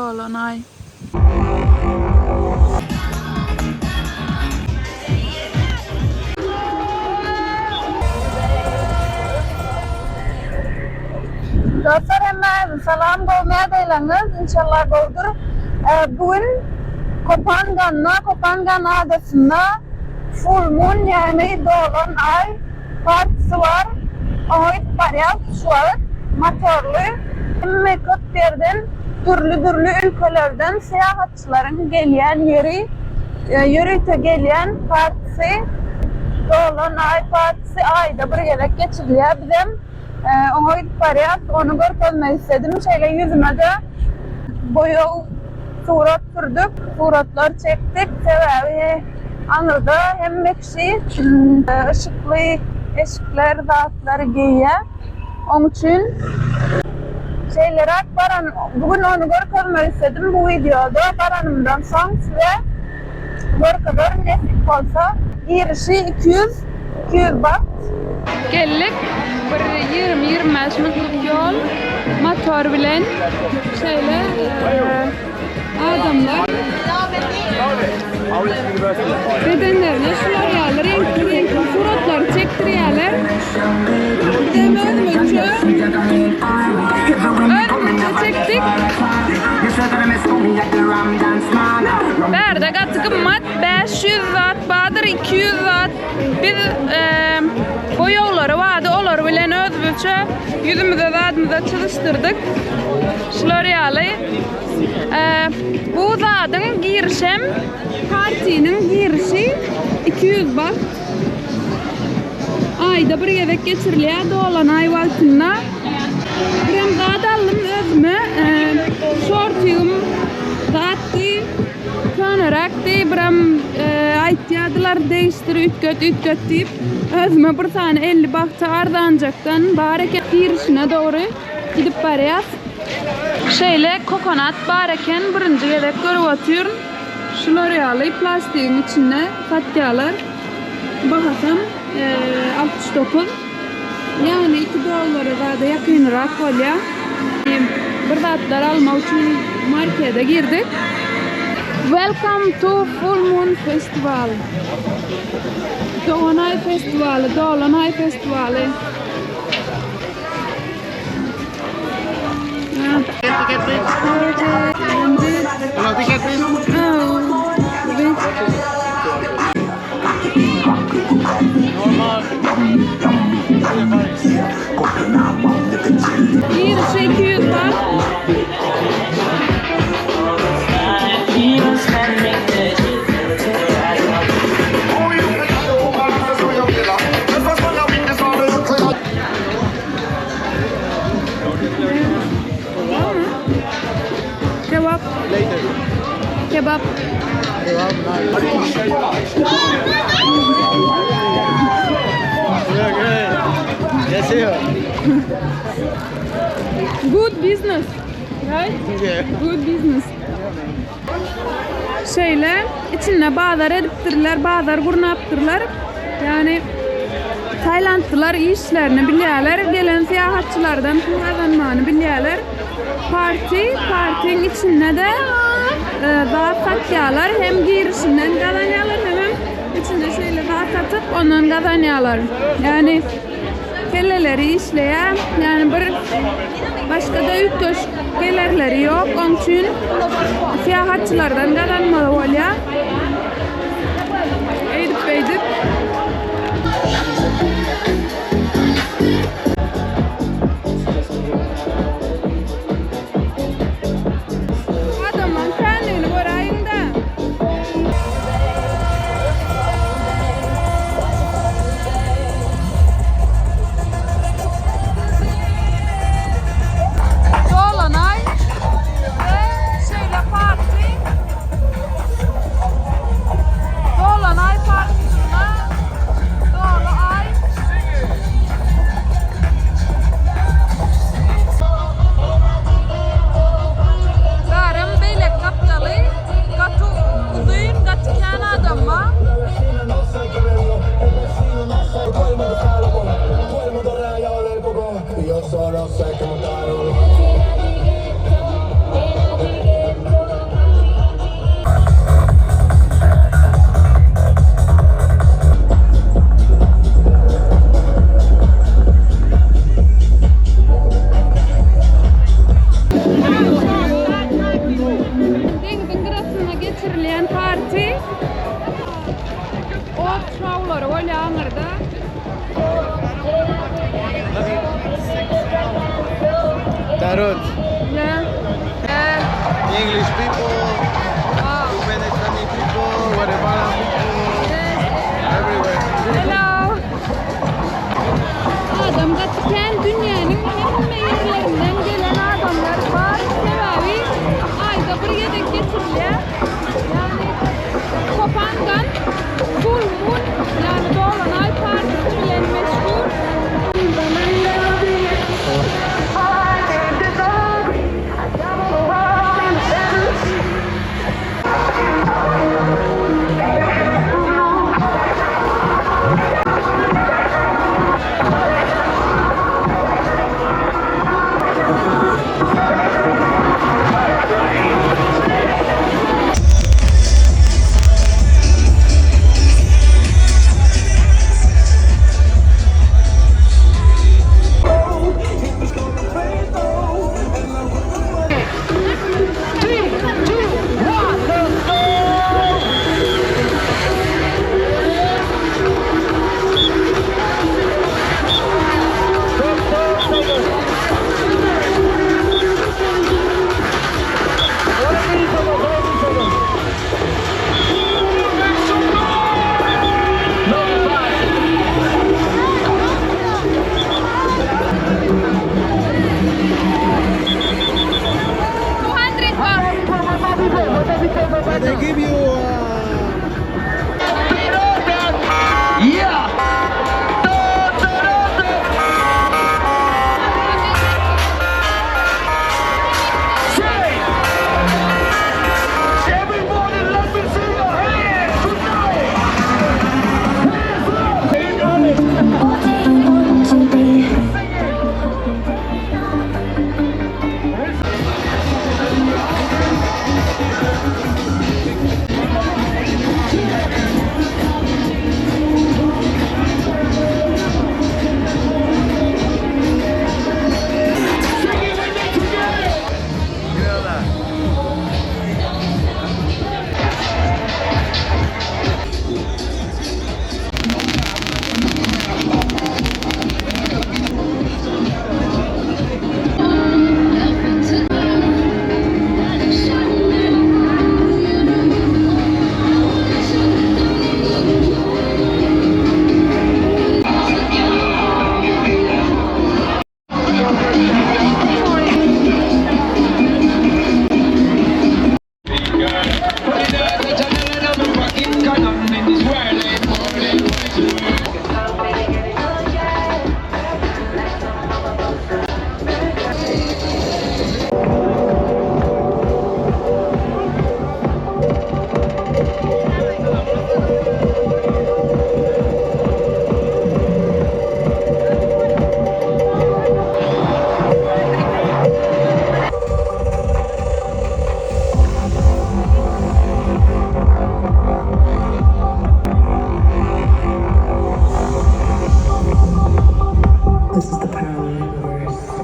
Dolunay. Dostlar hemen salam olmaya deylanız. İnşallah oldur. Bugün Kopangan adasında full moon yani dolun ay partisi var. Oğit paryat şu an motorlu. Mekot birden türlü ülkelerden seyahatçıların gelen yürüyte gelen partisi dolun ay partisi ayda bir yere geçiriliyor. Bizim oğit paryat onu görmek istedim. Şöyle yüzüme de boyu surat sürdük, suratlar çektik. Sebebi anladı hem ekşi ışıklı eşikler, dağıtları giyiyor. Onun için şeyler bugün onu görmek istedim bu videoda. Baranımdan son size bu kadar nesip olsa girişi 200 baht. Geldik bir 20-25 minutluk yol motor bilen şöyle adamlar bedenlerine şular yerler renkli suratlar çektiriyorlar. Bizim önümüzü çektik. Berde katı mat 500 watt badır 200 watt bir boyavları vardı. Olar bilen özbülçe yüzümüze zadımıza çalıştırdık. Şular yerler. Bu zadın girişim partinin girişi 200 baht. Ayda bir yedek geçiriliyor. Dolunay vaktinde. Biram zadalım özümü şortuyum zattı könerekti. Biram aytiyadılar değiştir üt göt deyip özüme bir tane 50 bahta ardancaktan bareket girişine doğru gidip barayaz. Şöyle kokonat bareken birinci yedek görüp atıyorum. Şuları yalayı plastiğin içine fatyalar. Bakasam 69. Yani 2 dolara da yakınırak kolya. Bir zatlar alma için markete girdik. Welcome to Full Moon Festival. Dolunay Festivali. Ticket please. Hello, ticket please. Bir 200 var. Kebap. Yes, here. Good business, right? Yeah. Good business. Şeyle içine bağlar ediptirler, bağlar kurna yaptırlar. Yani Taylandlılar işlerini biliyorlar, gelen seyahatçılardan kazanmanı biliyorlar. Partinin içinde de daha satıyorlar. Hem girişinden kazanıyorlar hem içinde şeyle daha satıp ondan kazanıyorlar. Yani kelleleri işleye yani bir başka da üttöş gelirleri yok. Onun için seyahatçılardan kazanmalı oluyor. Eydip. Tarot. Yeah. Yeah. English people, Wow. Pakistani people, Guatemalan people, everywhere. Hello. Adam kaçırken dünyanın hemen yerlerinden gelen adamlar var. Sebebi ayda buraya da getiriliyor. Yani Kopangan full moon yani Dolunay Partisi ile meşhur. They give you This is the parallel universe.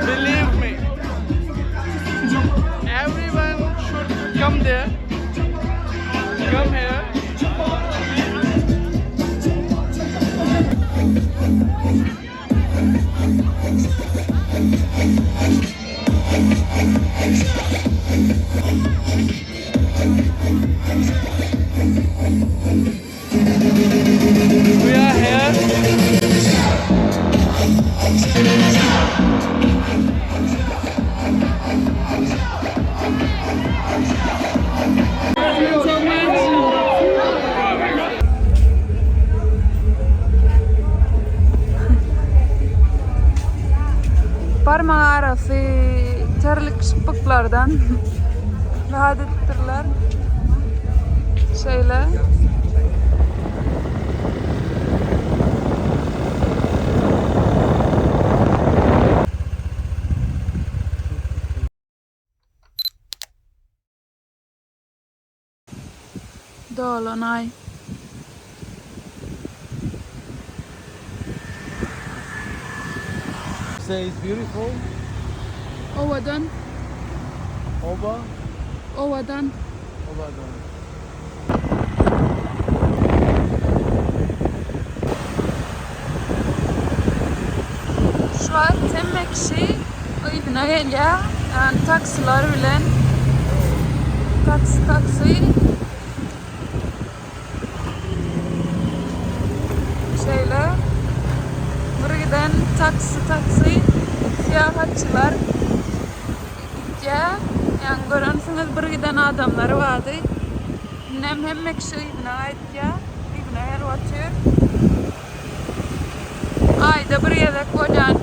Believe me, everyone should come there. Come here. We are here. Parmağı arası terlik şıpıklardan rahat ettirler. Şeyle. Dolunay. Say it's beautiful. Ovadan, Over. ovadan. Over there. Şu an Temmekşi Aydın'a geliyor. Yani taksiler bilen taksi şeyle buradan taksi siyahatçılar ya yang görünsünüz buradan adamları vardı. Nem Hemmekşi Aydın'a ait ya. Aydın'a her vakit ayda buraya da kocan